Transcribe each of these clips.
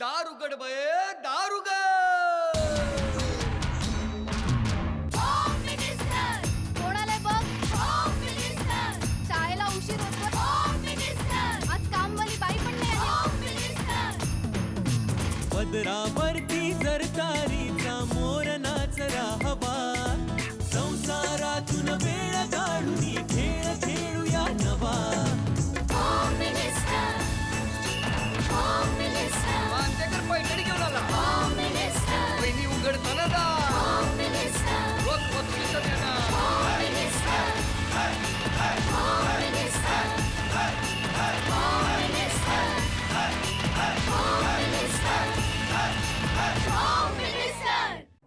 दार उघड बये, दार उघड. कोणाला बघ, शाळेला उशीर होतो. आज कामवाली बाई पण नाही आली. पदरावरती सरकारीचा मोर नाचरा हवा, संसारातून वेळ काढून खेळ खेळूया नवा. मांदेकर पैठणी घेऊन आला. वहिनी उघडताना दार. रोज बक्षीस देणार.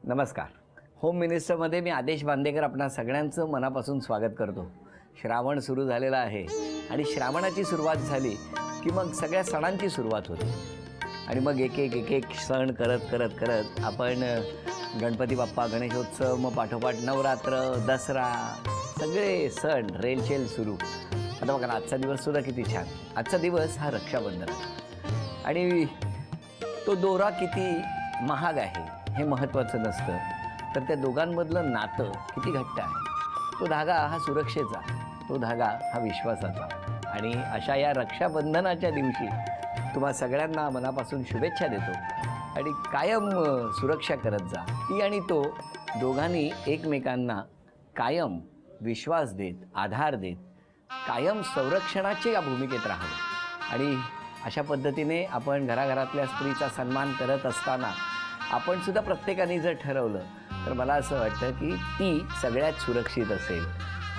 नमस्कार. होम मिनिस्टरमध्ये मी आदेश बांदेकर आपणा सगळ्यांचं मनापासून स्वागत करतो. श्रावण सुरू झालेला आहे आणि श्रावणाची सुरुवात झाली की मग सगळ्या सणांची सुरुवात होते आणि मग एक एक सण करत आपण गणपती बाप्पा, गणेशोत्सव, मग पाठोपाठ नवरात्र, दसरा, सगळे सण रेलचेल सुरू. आता बघा ना, आजचा दिवससुद्धा किती छान. आजचा दिवस हा रक्षाबंधन आणि तो दोरा किती महाग आहे हे महत्त्वाचं नसतं, तर त्या दोघांमधलं नातं किती घट्ट आहे. तो धागा हा सुरक्षेचा, तो धागा हा विश्वासाचा. आणि अशा या रक्षाबंधनाच्या दिवशी तुम्हा सगळ्यांना मनापासून शुभेच्छा देतो आणि कायम सुरक्षा करत जा. ती आणि तो दोघांनी एकमेकांना कायम विश्वास देत, आधार देत, कायम संरक्षणाच्या या भूमिकेत राहावं. आणि अशा पद्धतीने आपण घराघरातल्या स्त्रीचा सन्मान करत असताना आपण सुद्धा प्रत्येकाने जर ठरवलं तर मला असं वाटतं की ती सगळ्यात सुरक्षित असेल.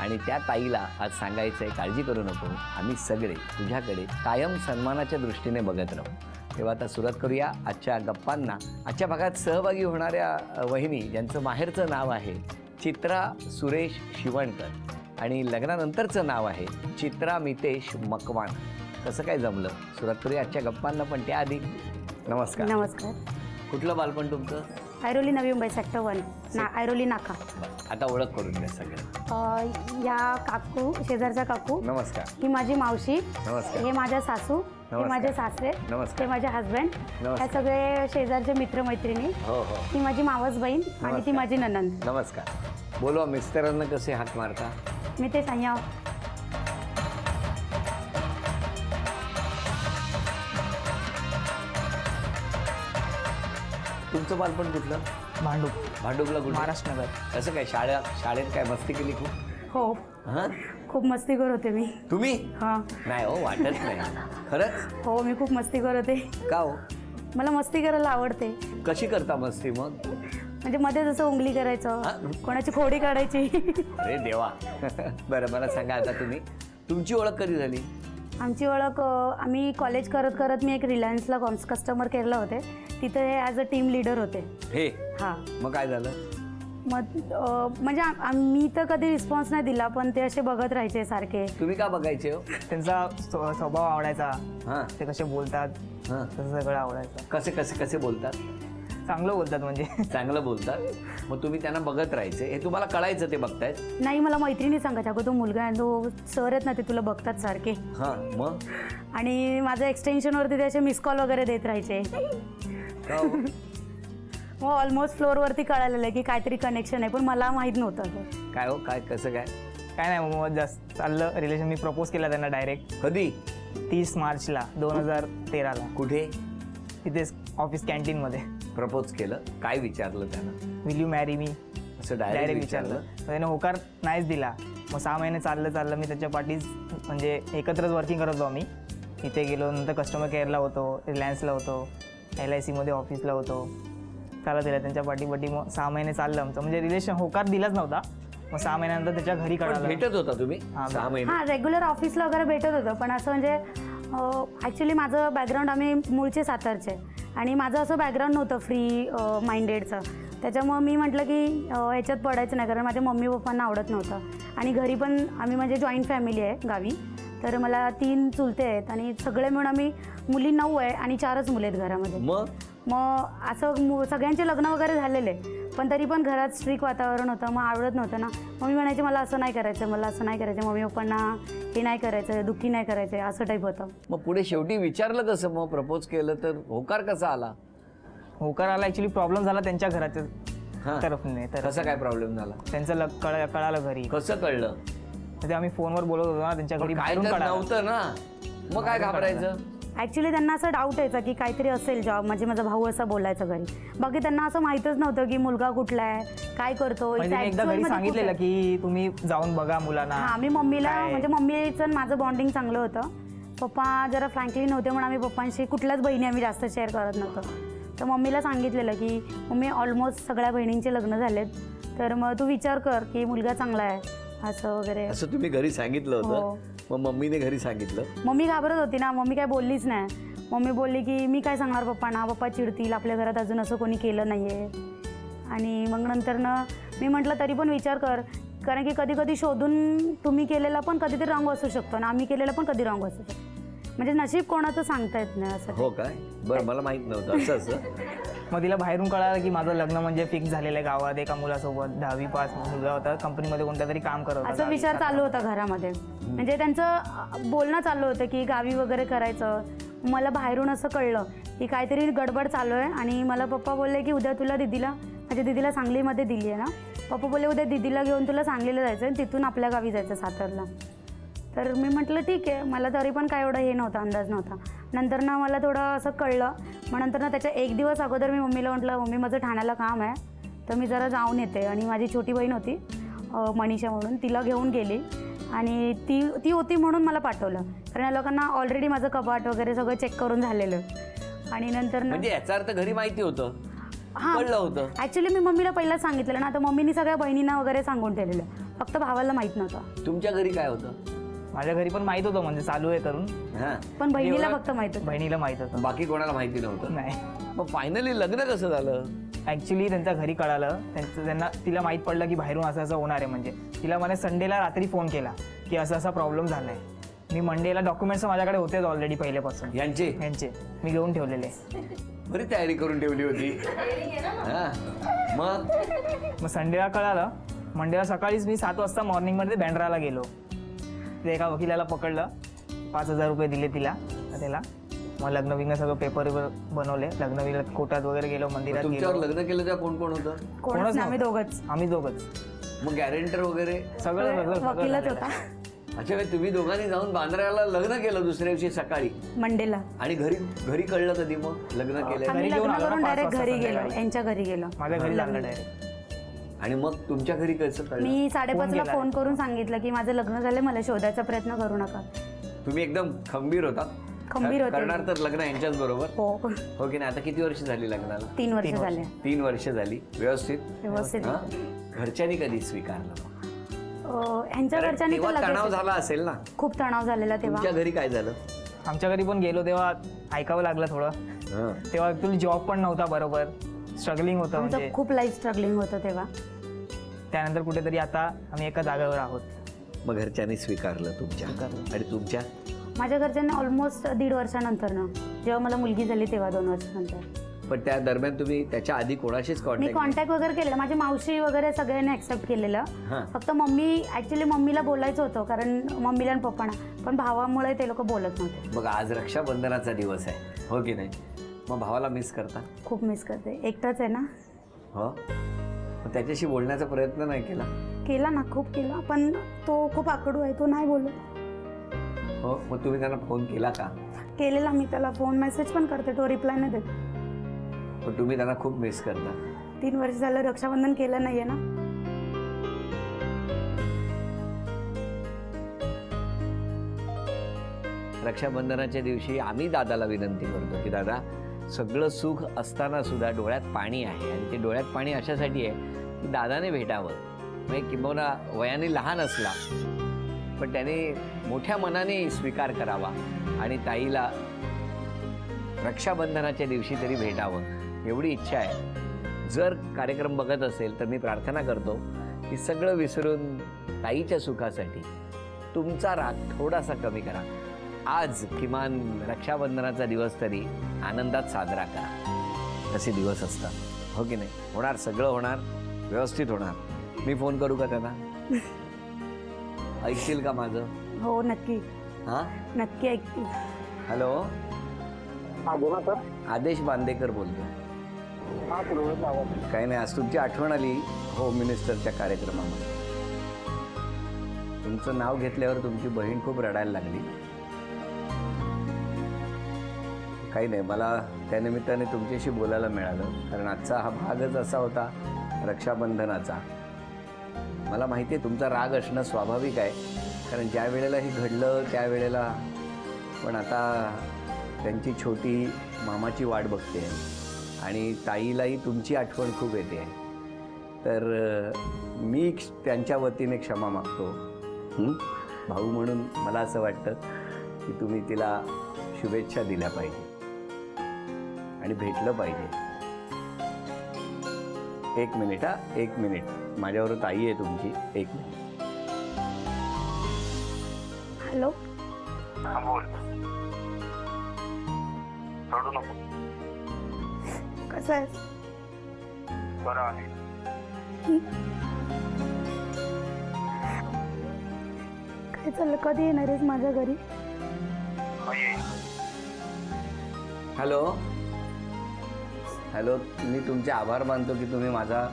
आणि त्या ताईला आज सांगायचं आहे, काळजी करू नको, आम्ही सगळे तुझ्याकडे कायम सन्मानाच्या दृष्टीने बघत राहू. तेव्हा आता सुरुवात करूया आजच्या गप्पांना. आजच्या भागात सहभागी होणाऱ्या वहिनी ज्यांचं माहेरचं नाव आहे चित्रा सुरेश शिवणकर आणि लग्नानंतरचं नाव आहे चित्रा मितेश मकवाण. कसं काय जमलं? सुरुवात करूया आजच्या गप्पांना, पण त्याआधी नमस्कार. नमस्कार. कुठलं बालपण तुमचं? ऐरोली नवी मुंबई सेक्टर 1 ऐरोली नाका. आता ओळख करून द्या सगळं. या काकू, शेजारच्या काकू, नमस्कार. ही माझी मावशी, नमस्कार. हे माझ्या सासू, हे माझे सासरे, नमस्कार. हे माझे हस्बंड, नमस्कार. हे सगळे शेजारचे मित्रमैत्रिणी. हो हो, ही माझी मावस बहीण आणि ती माझी ननंद. नमस्कार. बोलवा, मिस्टरांना कसे हाक मारता? मी ते सांगा. तुमचं बालपण कुठलं? भांडुपला कुठलं? महाराष्ट्र नगर. कसं काय, शाळेत काय मस्ती केली खूप? हो, हां, खूप मस्तीखोर होते मी. तुम्ही? हां. नाही हो, वाटत नाही. खरंच? हो, मी खूप मस्तीखोर होते. का हो? मला मस्ती करायला आवडते. कशी करता मस्ती मग? म्हणजे मध्ये जसं उंगली करायचं, कोणाची खोडी काढायची. अरे देवा. बरं, मला सांगा आता तुमची ओळख कधी झाली? आमची ओळख, आम्ही कॉलेज करत मी एक रिलायन्सला कस्टमर केअरला होते. तिथे ॲज अ टीम लीडर होते. हे हां. मग काय झालं? मग म्हणजे मी तर कधी रिस्पॉन्स नाही दिला, पण ते असे बघत राहायचे सारखे. तुम्ही का बघायचे हो? त्यांचा स्वभाव आवडायचा. हां ते कसे बोलतात हां. तसं सगळं आवडायचं. कसे बोलतात? चांगलं बोलतात म्हणजे. चांगलं बोलतात. मग तुम्ही त्यांना बघत राहायचे, हे तुम्हाला कळायचं ते बघतायत? नाही, मला मैत्रिणी सांगायच्या, अगं तो मुलगा आहे, तो सर आहेत ना, ते तुला बघतात सारखे. हां, मग? आणि माझ्या एक्सटेन्शनवरती ते असे मिस कॉल वगैरे देत राहायचे. का हो? मग ऑलमोस्ट फ्लोअरवरती कळालेलं की काहीतरी कनेक्शन आहे, पण मला माहीत नव्हतं. काय हो, काय कसं काय? काय नाही, मग जास्त चाललं रिलेशन. मी प्रपोज केला त्यांना डायरेक्ट कधी? 30 मार्चला 2013ला. कुठे? तिथेच ऑफिस कॅन्टीनमध्ये. प्रपोज केलं? काय विचारलं त्यानं? Will you marry me? असं डायरेक्ट डायरेक्ट विचारलं. विचारलं? त्याने होकार नाहीच दिला. मग 6 महिने चाललं मी त्याच्या पाठीच, म्हणजे एकत्रच वर्किंग करत होतो आम्ही. इथे गेलो, नंतर कस्टमर केअरला होतो, रिलायन्सला होतो, LICमध्ये ऑफिसला होतो. चालत दिला त्यांच्या पाठी. मग 6 महिने चाललं आमचं, म्हणजे रिलेशन. होकार दिलाच नव्हता. मग 6 महिन्यानंतर त्याच्या घरी पण कळालं. भेटत होता तुम्ही? हां, 6 महिने? हां, रेग्युलर ऑफिसला वगैरे भेटत होतं, पण असं म्हणजे ॲक्च्युली माझं बॅकग्राऊंड, आम्ही मूळचे सातारचे आणि माझं असं बॅकग्राऊंड नव्हतं फ्री माइंडेडचं. त्याच्यामुळं मी म्हटलं की ह्याच्यात पडायचं नाही, कारण माझ्या मम्मी पप्पांना आवडत नव्हतं. आणि घरी पण आम्ही, म्हणजे जॉईंट फॅमिली आहे गावी, तर मला 3 चुलते आहेत आणि सगळे मिळून आम्ही, मुली 9 आहे आणि 4च मुले आहेत घरामध्ये. मग असं सगळ्यांचे लग्न वगैरे झालेले, पण तरी पण घरात स्ट्रिक्ट वातावरण होतं, मग आवडत नव्हतं ना. मम्मी म्हणायची मला असं नाही करायचं, मला असं नाही करायचं, मम्मी पप्पांना हे नाही करायचं, दुःखी नाही करायचं, असं टाईप होतं. मग पुढे शेवटी विचारलं कसं, मग प्रपोज केलं तर होकार कसा आला? होकाराला ॲक्च्युली प्रॉब्लेम झाला त्यांच्या घराच्या हां. तरफने. तर कसा काय प्रॉब्लेम झाला? त्यांचं कळालं घरी. कसं कळलं? तर ते आम्ही फोनवर बोलत होतो ना, त्यांच्या घरी काय बाहेरून तर कळालं. नव्हतं ना, मग काय घाबरायचं? ॲक्च्युली त्यांना असं डाऊट यायचा की काहीतरी असेल जॉब, म्हणजे माझा भाऊ असं बोलायचा घरी. बाकी त्यांना असं माहीतच नव्हतं की मुलगा कुठला आहे, काय करतो. म्हणजे मी एकदा घरी सांगितलेलं की तुम्ही जाऊन बघा मुलांना. हां, मी मम्मीला काय? म्हणजे मम्मीचं आणि माझं बॉन्डिंग चांगलं होतं. पप्पा जरा फ्रँकली नव्हते म्हणून आम्ही पप्पांशी कुठल्याच बहिणी आम्ही जास्त शेअर करत नव्हतो. तर मम्मीला सांगितलेलं की मम्मी ऑलमोस्ट सगळ्या बहिणींचे लग्न झालेत, तर मग तू विचार कर की मुलगा चांगला आहे असं वगैरे. असं तुम्ही घरी सांगितलं हो. होतं? मग मम्मीने घरी सांगितलं? मम्मी घाबरत होती ना, मम्मी काय बोललीच नाही. मम्मी बोलली की मी काय सांगणार पप्पांना, पप्पा चिडतील, आपल्या घरात अजून असं कोणी केलं नाही आहे. आणि मग नंतरनं मी म्हटलं तरी पण विचार कर, कारण की कधी कधी शोधून तुम्ही केलेला पण कधीतरी रॉंग असू शकतो आणि आम्ही केलेला पण कधी रॉंग असू शकतो. म्हणजे नशीब कोणाचं सांगता येत नाही असं. हो काय? बरं, मला माहित नव्हतं असं असं. मग तिला बाहेरून कळालं की माझं लग्न म्हणजे फिक्स झालेलं आहे गावात एका मुलासोबत. 10वी पास मुलगा होता, कंपनीमध्ये कोणत्या तरी काम करत होता. असं विचार चालू होता घरामध्ये. म्हणजे त्यांचं बोलणं चालू होतं की गावी वगैरे करायचं. मला बाहेरून असं कळलं की काहीतरी गडबड चालू आहे. आणि मला पप्पा बोलले की उद्या तुला दीदीला, माझ्या दीदीला सांगलीमध्ये दिली आहे ना, पप्पा बोलले उद्या दीदीला घेऊन तुला सांगलीला जायचं आणि तिथून आपल्या गावी जायचं सातारला. तर मी म्हटलं ठीक आहे. मला तरी पण काय एवढं हे नव्हतं, अंदाज नव्हता. नंतर ना मला थोडं असं कळलं. मग नंतर ना त्याच्या एक दिवस अगोदर मी मम्मीला म्हटलं मम्मी माझं ठाण्याला काम आहे, तर मी जरा जाऊन येते. आणि माझी छोटी बहीण होती मनीषा म्हणून, तिला घेऊन गेली. आणि ती होती म्हणून मला पाठवलं, कारण या लोकांना ऑलरेडी माझं कपाट वगैरे सगळं चेक करून झालेलं. आणि नंतर ना म्हणजे याचा अर्थ घरी माहिती होतं, हां, कळलं होतं. ॲक्च्युली मी मम्मीला पहिलाच सांगितलेलं ना, तर मम्मीनी सगळ्या बहिणींना वगैरे सांगून ठेवलेलं, फक्त भावाला माहीत नव्हतं. तुमच्या घरी काय होतं? माझ्या घरी पण माहित होतं, म्हणजे चालू आहे करून. हां. पण बहिणीला फक्त माहीत होतं. बहिणीला माहित होतं. बाकी कोणाला माहिती नव्हतं? नाही. मग फायनली लग्न कसं झालं? ॲक्च्युली त्यांच्या घरी कळालं, तिला माहीत पडलं की बाहेरून असं असं होणार आहे. म्हणजे तिला मला संडेला रात्री फोन केला की असं असा प्रॉब्लेम झाला आहे. मी मंडेला डॉक्युमेंट्स माझ्याकडे होतेच ऑलरेडी पहिल्यापासून यांचे मी घेऊन ठेवलेले. बरी तयारी करून ठेवली होती. हां. मग संडेला कळालं. मंडेला सकाळीच मी 7 वाजता मॉर्निंगमध्ये बँड्राला गेलो. ते एका वकिलाला पकडलं, 5,000 रुपये दिले तिला त्याला. मग लग्न विग्न सगळं पेपर बनवले. लग्न विग्न कोर्टात वगैरे गेलो, मंदिरात तुमच्यावर गेलो. लग्न केलं तेव्हा कोण कोण होतं? कोणच नाही, आम्ही दोघंच. आम्ही दोघंच. मग गॅरेंटर वगैरे सगळं वकीलच झालेलं. होता अच्छा, म्हणजे तुम्ही दोघांनी जाऊन बांद्र्याला लग्न केलं दुसऱ्या दिवशी सकाळी? मंडेला. आणि घरी कळलं कधी मग लग्न केलं? आम्ही घेऊन लग्न आलो ना करून 5 डायरेक्ट वाजता घरी गेलो, संध्याकाळी. यांच्या घरी गेलो. माझ्या घरी लागलं डायरेक्ट. आणि मग तुमच्या घरी कसं कळलं? मी 5:30ला केला. फोन करून सांगितलं की माझं लग्न झालं, मला शोधायचा प्रयत्न करू नका. तुम्ही एकदम खंबीर होता? खंबीर होते. करणार तर लग्न यांच्याच बरोबर? हो, हो की नाही? आता किती वर्ष झाली लग्नाला? 3 वर्ष झाले. 3 वर्ष झाली. व्यवस्थित? व्यवस्थित. हां? घरच्यांनी कधी स्वीकारलं? ह्यांच्या कारण घरच्यांनी तर तेव्हा तणाव लगेच, झाला असेल ना? खूप तणाव झालेला तेव्हा. तुमच्या घरी काय झालं? आमच्या घरी पण गेलो तेव्हा ऐकावं लागलं थोडं. हां. तेव्हा ॲक्च्युली जॉब पण नव्हता बरोबर, स्ट्रगलिंग होतं. म्हणजे आमचं खूप लाईफ स्ट्रगलिंग होतं तेव्हा. त्यानंतर कुठेतरी आता आम्ही एका जागेवर आहोत. मग घरच्यांनी स्वीकारलं तुमच्या? स्वीकारलं. आणि तुमच्या? माझ्या घरच्यांनी ऑलमोस्ट 1.5 वर्षानंतर ना, जेव्हा मला मुलगी झाली तेव्हा 2 वर्षानंतर. पण त्या दरम्यान तुम्ही त्याच्या आधी कोणाशीच मी कॉन्टॅक्ट? कॉन्टॅक्ट वगैरे केलेला, माझी मावशी वगैरे सगळ्यांनी ॲक्सेप्ट केलेलं. हां. फक्त ॲक्च्युली मम्मीला बोलायचं होतं, कारण मम्मीला आणि पप्पांना, पण भावामुळे ते लोक बोलत नव्हते. मग आज रक्षाबंधनाचा दिवस आहे, हो की नाही? मग भावाला मिस करता? खूप मिस करते. एकटाच आहे ना. हो. मग त्याच्याशी बोलण्याचा प्रयत्न नाही केला? केला ना, खूप केला, पण तो खूप आकडू आहे, तो नाही बोलत. हो. मग तुम्ही त्यांना फोन केला का? केलेला मी त्याला फोन, मेसेज पण करते, तो रिप्लाय नाही देत. पण तुम्ही त्यांना खूप मिस करता? 3 वर्ष झालं रक्षाबंधन केलं नाहीये ना. रक्षाबंधनाच्या दिवशी आम्ही दादाला विनंती करतो की दादा, सगळं सुख असताना सुद्धा डोळ्यात पाणी आहे. आणि ते डोळ्यात पाणी अशासाठी आहे की दादाने भेटावं. म्हणजे किंबहुना वयाने लहान असला पण त्याने मोठ्या मनाने स्वीकार करावा आणि ताईला रक्षाबंधनाच्या दिवशी तरी भेटावं, एवढी इच्छा आहे. जर कार्यक्रम बघत असेल तर मी प्रार्थना करतो की सगळं विसरून ताईच्या सुखासाठी तुमचा राग थोडासा कमी करा. आज किमान रक्षाबंधनाचा दिवस तरी आनंदात साजरा करा. असे दिवस असतात, हो की नाही? होणार, सगळं होणार, व्यवस्थित होणार. मी फोन करू का त्यांना? ऐकतील का माझं? हो नक्की, हां, नक्की ऐकते. हॅलो, हां बोला सर. आदेश बांदेकर बोलतो. हां पूर्वेश आवाज. काही नाही, आज तुमची आठवण आली होम मिनिस्टरच्या कार्यक्रमामध्ये. तुमचं नाव घेतल्यावर तुमची बहीण खूप रडायला लागली. काही नाही, मला त्यानिमित्ताने तुमच्याशी बोलायला मिळालं, कारण आजचा हा भागच असा होता रक्षाबंधनाचा. मला माहिती आहे तुमचा राग असणं स्वाभाविक आहे, कारण ज्या वेळेला हे घडलं त्यावेळेला, पण आता त्यांची छोटी मामाची वाट बघते आणि ताईलाही तुमची आठवण खूप येते. तर मी त्यांच्या वतीने क्षमा मागतो. भाऊ म्हणून मला असं वाटतं की तुम्ही तिला शुभेच्छा दिल्या पाहिजे आणि भेटलं पाहिजे. 1 मिनिट, 1 मिनिट, माझ्याबरोबर ताई आहे तुमची. 1 मिनिट. हॅलो, हां बोल. सोडू नको. कसं आहेस? बरं आहे. काय चाललं? कधी येणार आहेस माझ्या घरी? हॅलो हॅलो, मी तुमचे आभार मानतो की तुम्ही माझा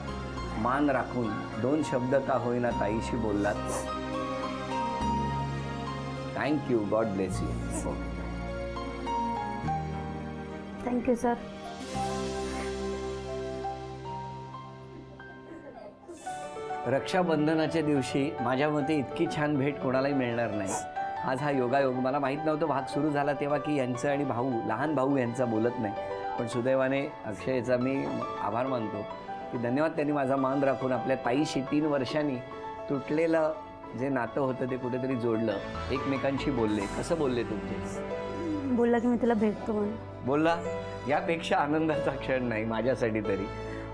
मान राखून 2 शब्द का होईना ताईशी बोललात. Thank you. God bless you. Thank you sir. रक्षाबंधनाच्या दिवशी माझ्या मते इतकी छान भेट कोणालाही मिळणार नाही. आज हा योगायोग. मला माहीत नव्हतं भाग सुरू झाला तेव्हा की यांचं आणि भाऊ, लहान भाऊ यांचा बोलत नाही, पण सुदैवाने अक्षयचा मी आभार मानतो की धन्यवाद, त्यांनी माझा मान राखून आपल्या ताईशी 3 वर्षांनी तुटलेलं जे नातं होतं ते कुठेतरी जोडलं. एकमेकांशी बोलले. कसं बोलले तुमचे? बोलला की मी तुला भेटतो म्हणून. बोलला. यापेक्षा आनंदाचा क्षण नाही माझ्यासाठी तरी.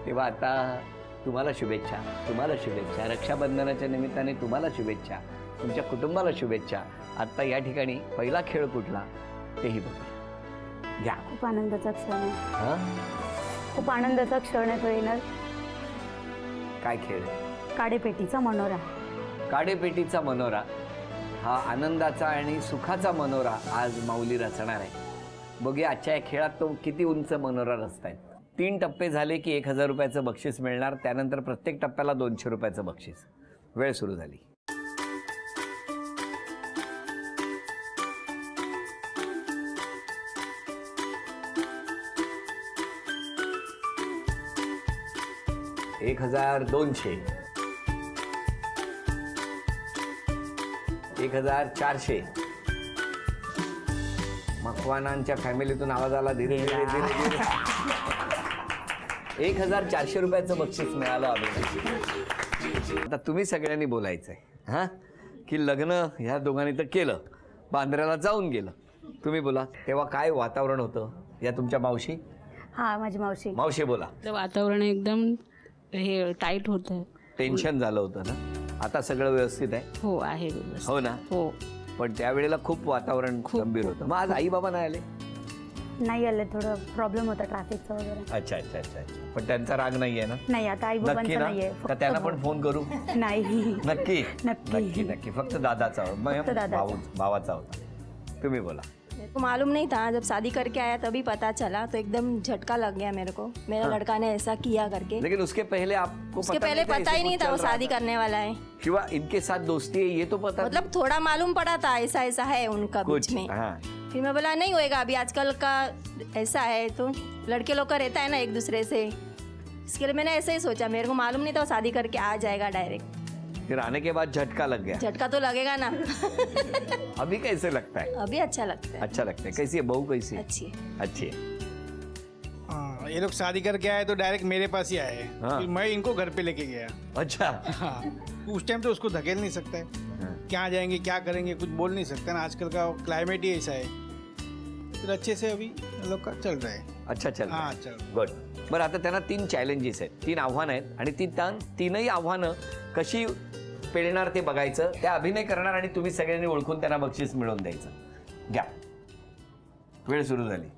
तेव्हा आता तुम्हाला शुभेच्छा, तुम्हाला शुभेच्छा. रक्षाबंधनाच्या निमित्ताने तुम्हाला शुभेच्छा, तुमच्या कुटुंबाला शुभेच्छा. आत्ता या ठिकाणी पहिला खेळ कुठला तेही बघूया. घ्या. खूप आनंदाचा क्षण आहे. हां, खूप आनंदाचा क्षण आहे तो येणार. काय खेळ? काडेपेटीचा मनोरा. काडेपेटीचा मनोरा. हा आनंदाचा आणि सुखाचा मनोरा आज माऊली रचणार आहे. बघूया आजच्या या खेळात तो किती उंच मनोरा रचतायत. 3 टप्पे झाले की 1000 रुपयाचं बक्षीस मिळणार. त्यानंतर प्रत्येक टप्प्याला 200 रुपयाचं बक्षीस. वेळ सुरू झाली. एक 1200, 1400. मखवानांच्या फॅमिलीतून आवाज आला. धीरे धीरे धीरे धीरे 1400 रुपयाचं बक्षीस मिळालं आम्ही. आता तुम्ही सगळ्यांनी बोलायचंय हां, की लग्न ह्या दोघांनी तर केलं, बांद्र्याला जाऊन गेलं. तुम्ही बोला. तेव्हा काय वातावरण होतं? या तुमच्या मावशी? हा, माझी मावशी. मावशी बोला. वातावरण एकदम हे टाईट होतं. टेन्शन झालं होतं ना? आता सगळं व्यवस्थित आहे? हो आहे व्यवस्थित. हो ना? हो. पण त्यावेळेला खूप वातावरण गंभीर होतं. मग आज आई बाबा नाही आले? नाही आले, थोडं प्रॉब्लेम होता ट्रॅफिकचा वगैरे. अच्छा अच्छा अच्छा अच्छा. पण त्यांचा राग नाहीये ना? नाही, आता आई नक्की बाबांचा ना? नाहीये. का त्यांना पण फोन करू? नाही. नक्की नक्की. नक्की नक्की. फक्त दादाचा फक्त दादाचा. भावाचा होता. तुम्ही बोला. मेरे को मालूम नहीं था, जब शादी करके आया तभी पता चला, तो एकदम झटका लग गया मेरे को. मेरा लड़का ने ऐसा किया करके. लेकिन उसके पहले आपको उसके पहले पता ही नहीं था वो शादी करने वाला है. शिवा इनके साथ दोस्ती है ये तो पता मतलब थोड़ा मालूम पड़ा था ऐसा ऐसा है उनका बीच कुछ. में. हाँ. फिर मैं बोला नहीं होएगा, अभी आजकल का ऐसा है, तो लड़के लोग का रहता है ना एक दूसरे से, इसके लिए मैंने ऐसे ही सोचा. मेरे को मालूम नहीं था वो शादी करके आ जाएगा डायरेक्ट. फिर आने के बाद झटका लग गया. झटका तो लगेगा ना. अभी कैसे लगता है? अभी अच्छा लगता है. अच्छा लगता है. कैसी है बहू? कैसी है? अच्छी है. अच्छी है. हाँ, ये लोग शादी करके आए तो डायरेक्ट मेरे पास ही आए. हाँ. फिर मैं इनको घर पे लेके गया. अच्छा. हाँ, उस टाइम तो उसको धकेल नहीं सकता है. क्या जाएंगे क्या करेंगे कुछ बोल नहीं सकते ना, आजकल का क्लाइमेट ही ऐसा है. फिर अच्छे से अभी ये लोग का चल रहा है. अच्छा चल. हाँ चल. गुड. बरं, आता त्यांना 3 चॅलेंजेस आहेत, 3 आव्हानं आहेत आणि ती 3ही आव्हानं कशी पेलणार ते बघायचं. त्या अभिनय करणार आणि तुम्ही सगळ्यांनी ओळखून त्यांना बक्षीस मिळवून द्यायचं. घ्या. वेळ सुरू झाली.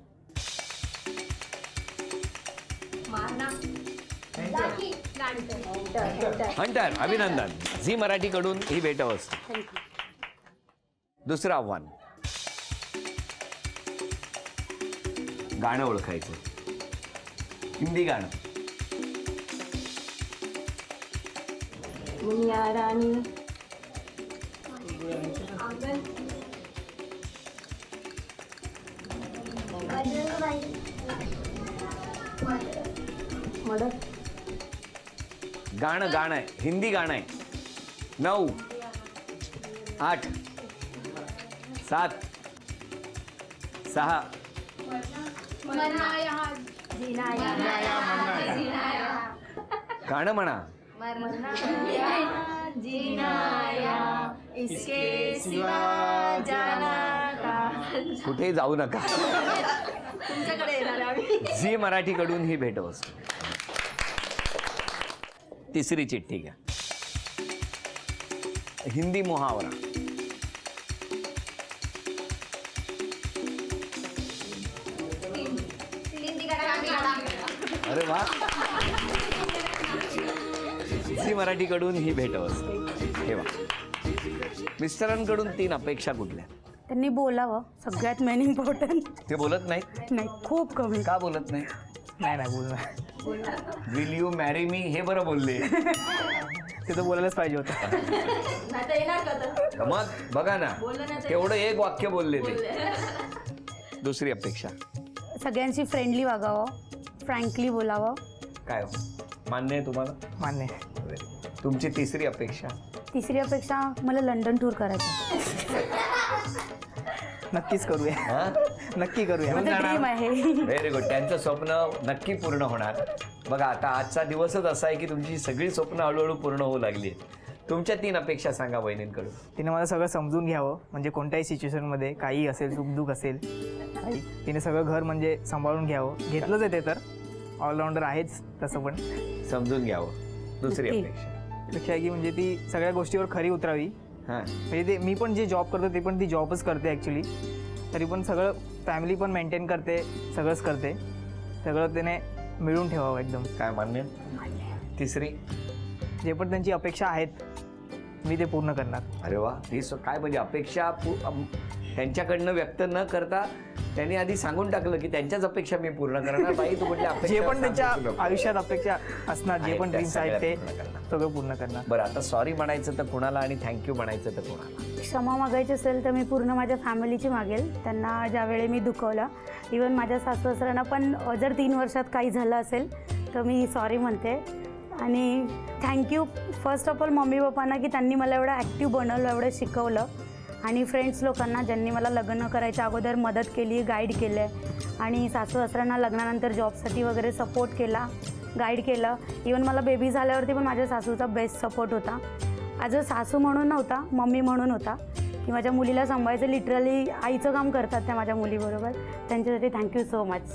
हंटर, अभिनंदन. झी मराठीकडून ही भेटवस्तू. दुसरं आव्हान, गाणं ओळखायचं. हिंदी गाणं. मुनिया रानी गाणं गाणं आहे, हिंदी गाणं आहे. 9 8 7 6. गाणं म्हणा. कुठेही जाऊ नका. तुमच्याकडे येणार आम्ही. झी मराठीकडून ही भेटवस्तू. तिसरी चिठ्ठी घ्या. हिंदी मुहावरा. अरे वा. झी मराठीकडून ही भेटवस्तू. ठेवा. मिस्टरांकडून 3 अपेक्षा कुठल्या? त्यांनी बोलावं, सगळ्यात मेन इम्पॉर्टंट. ते बोलत नाहीत? नाही, खूप कमी. का बोलत नाही? नाही बोलणार. विल यू मॅरी मी हे बरं बोलले. ते तर बोलायलाच पाहिजे होतं. नाही तर येणार का तर? मग बघा ना, बोललं नाही तर- तेवढं एक वाक्य बोलले ते. दुसरी अपेक्षा सगळ्यांशी फ्रेंडली वागावं, फ्रँकली बोलावं. काय हो? मान्य आहे तुम्हाला? मान्य. तुमची तिसरी अपेक्षा? तिसरी अपेक्षा, मला लंडन टूर करायचं. नक्कीच करूया. हा? नक्की करूया. माझं ड्रीम आहे. Very good. त्यांचं स्वप्न नक्की पूर्ण होणार. बघा, आता आजचा दिवसच असा आहे की तुमची सगळी स्वप्न हळूहळू पूर्ण होऊ लागली आहेत. तुमच्या 3 अपेक्षा सांगा बहिणींकडून. तिने मला सगळं समजून घ्यावं, म्हणजे कोणत्याही सिच्युएशनमध्ये काही असेल, सुखदुःख असेल काही, तिने सगळं घर म्हणजे सांभाळून घ्यावं. घेतलंच आहे ते, तर ऑलराऊंडर आहेच तसं, पण समजून घ्यावं. दुसरी नक्की. अपेक्षा? अपेक्षा आहे की म्हणजे ती सगळ्या गोष्टीवर खरी उतरावी. हां. म्हणजे ते मी पण जे जॉब करतो ते पण ती जॉबच करते ॲक्च्युली, तरी पण सगळं फॅमिली पण मेंटेन करते, सगळंच करते. सगळं त्याने मिळून ठेवावं एकदम. काय मान्य? तिसरी? जे पण त्यांची अपेक्षा आहेत मी ते पूर्ण करणार. अरे वा. ही काय म्हणजे अपेक्षा त्यांच्याकडनं व्यक्त न करता त्यांनी आधी सांगून टाकलं की त्यांच्याच अपेक्षा मी पूर्ण करणार. बाई तू म्हटली अपेक्षा जे पण त्यांच्या सांगू नको. आयुष्यात अपेक्षा असणार, जे आहेत, पण त्या ड्रीम्स आहेत ते सगळ्या पूर्ण करणार. सगळं पूर्ण करणार. बरं, आता सॉरी म्हणायचं तर कोणाला आणि थँक्यू म्हणायचं तर कोणाला? क्षमा मागायची असेल तर मी पूर्ण माझ्या फॅमिलीची मागेल. त्यांना ज्यावेळी मी दुखवलं, इवन माझ्या सासू-सासऱ्यांना पण जर 3 वर्षात काही झालं असेल तर मी सॉरी म्हणते. आणि thank you first of all mummy पप्पांना की त्यांनी मला एवढं ॲक्टिव्ह बनवलं, एवढं शिकवलं. आणि फ्रेंड्स लोकांना ज्यांनी मला लग्न करायच्या अगोदर मदत केली, गाईड केलं आहे. आणि सासू-सासऱ्यांना लग्नानंतर जॉबसाठी वगैरे सपोर्ट केला, गाईड केलं. इवन मला बेबी झाल्यावरती पण माझ्या सासूचा बेस्ट सपोर्ट होता. ॲज अ सासू म्हणून नव्हता, मम्मी म्हणून होता, की माझ्या मुलीला सांभाळायचं. लिटरली आईचं काम करतात त्या माझ्या मुलीबरोबर. त्यांच्यासाठी थँक्यू सो मच.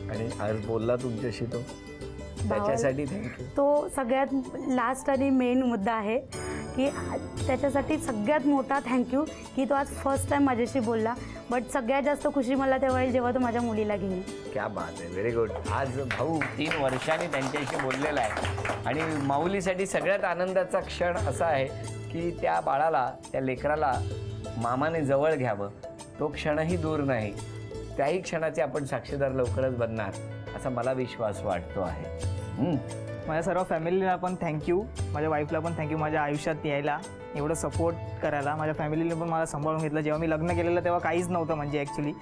आणि आज बोलला तुमच्याशी तो, त्याच्यासाठी थँक्यू. तो सगळ्यात लास्ट आणि मेन मुद्दा आहे की त्याच्यासाठी सगळ्यात मोठा थँक्यू की तो आज फर्स्ट टाईम माझ्याशी बोलला. बट सगळ्यात जास्त खुशी मला तेव्हा येईल जेव्हा तो माझ्या मुलीला घेईल. क्या बात आहे. Very good. आज भाऊ 3 वर्षांनी त्यांच्याशी बोललेला आहे. आणि माऊलीसाठी सगळ्यात आनंदाचा क्षण असा आहे की त्या बाळाला, त्या लेकराला मामाने जवळ घ्यावं. तो क्षणही दूर नाही. त्याही क्षणाचे आपण साक्षीदार लवकरच बनणार असा मला विश्वास वाटतो आहे. माझ्या सर्व फॅमिलीला पण थँक्यू, माझ्या वाईफला पण थँक्यू, माझ्या आयुष्यात यायला, एवढं सपोर्ट करायला. माझ्या फॅमिलीने पण मला सांभाळून घेतलं. जेव्हा मी लग्न केलेलं तेव्हा काहीच नव्हतं, म्हणजे ॲक्च्युली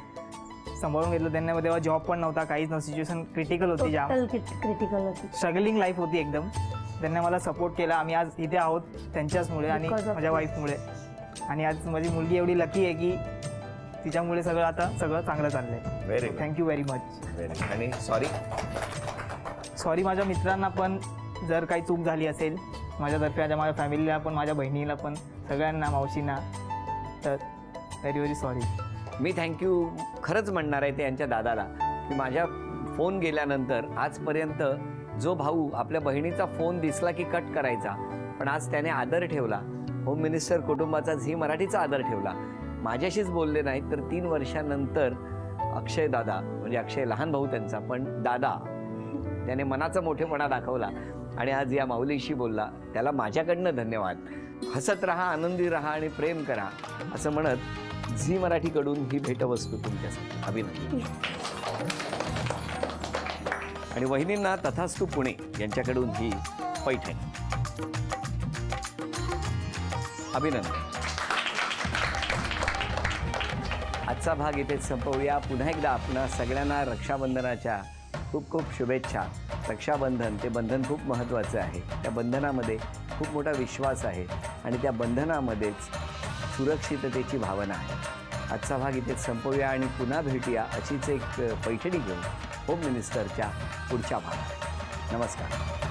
सांभाळून घेतलं त्यांना. तेव्हा जॉब पण नव्हता, काहीच नव्हतं. सिच्युएशन क्रिटिकल होती, जाम क्रिटिकल होती, स्ट्रगलिंग लाईफ होती एकदम. त्यांनी मला सपोर्ट केला. आम्ही आज इथे आहोत त्यांच्याचमुळे आणि माझ्या वाईफमुळे. आणि आज माझी मुलगी एवढी लकी आहे की तिच्यामुळे सगळं आता सगळं चांगलं चाललं आहे. Very thank you very much. आणि सॉरी माझ्या मित्रांना पण जर काही चूक झाली असेल माझ्यातर्फे, माझ्या फॅमिलीला पण, माझ्या बहिणीला पण, सगळ्यांना, मावशींना, तर व्हेरी व्हेरी सॉरी. मी थँक्यू खरंच म्हणणार आहे ते यांच्या दादाला की माझ्या फोन गेल्यानंतर आजपर्यंत जो भाऊ आपल्या बहिणीचा फोन दिसला की कट करायचा, पण आज त्याने आदर ठेवला. होम मिनिस्टर कुटुंबाचा झी मराठीचा आदर ठेवला. माझ्याशीच बोलले नाहीत तर 3 वर्षानंतर अक्षय दादा, म्हणजे अक्षय लहान भाऊ त्यांचा, पण दादा त्याने मनाचा मोठेपणा दाखवला आणि आज या माऊलीशी बोलला. त्याला माझ्याकडनं धन्यवाद. हसत राहा, आनंदी राहा आणि प्रेम करा असं म्हणत झी मराठीकडून ही भेटवस्तू तुमच्यासाठी. अभिनंदन. आणि वहिनींना तथास्तु पुणे यांच्याकडून ही पैठणी. अभिनंदन. आजचा भाग इथेच संपवूया. पुन्हा एकदा आपणा सगळ्यांना रक्षाबंधनाच्या खूप खूप शुभेच्छा. रक्षाबंधन ते बंधन खूप महत्त्वाचं आहे. त्या बंधनामध्ये खूप मोठा विश्वास आहे आणि त्या बंधनामध्येच सुरक्षिततेची भावना आहे. आजचा भाग इथेच संपवूया आणि पुन्हा भेटूया अशीच एक पैठणी घेऊन होम मिनिस्टरच्या पुढच्या भागात. नमस्कार.